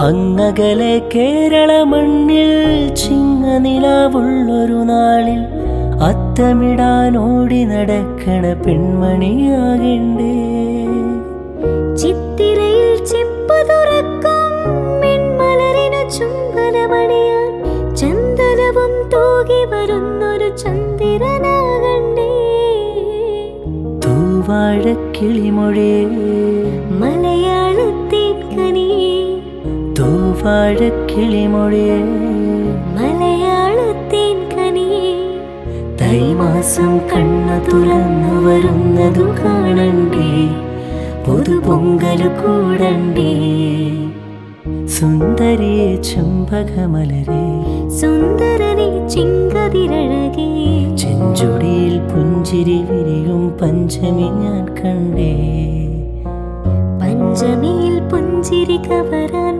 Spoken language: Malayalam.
അങ്ങകലെ കേരള മണ്ണിൽ ചിങ്ങനിലാവുള്ളൊരു നാളിൽ അത്തമിടാനോടി നടക്കണ പെൺമണിയാകണ്ടേ. ചിത്തിരയിൽ ചെപ്പ് തുറക്കും പെൺമലരിനു ചുംബനമണിയാൻ ചന്ദനവും തൂകി വരുന്നൊരു ചന്ദ്രനാകണ്ടേ. തൂവാഴക്കിളിമൊഴിയേ മലയാളത്തിൻ കനിയേ, തൂവാഴക്കിളിമൊഴിയേ മലയാളത്തിൻ കനിയേ. തൈമാസം കണ്ണു തുറന്നു വരുന്നതു കാണണ്ടേ, പുതുപൊങ്കല് കൂടണ്ടേ. സുന്ദരിയെ ചെമ്പകമലരേ, സുന്ദരനെ ചിങ്കതിരഴകേ, ചെഞ്ചുടിയിൽ പുഞ്ചിരി വിരിയും പഞ്ചമി ഞാൻ കണ്ടേ. പഞ്ചമിയിൽ പുഞ്ചിരി കവരാൻ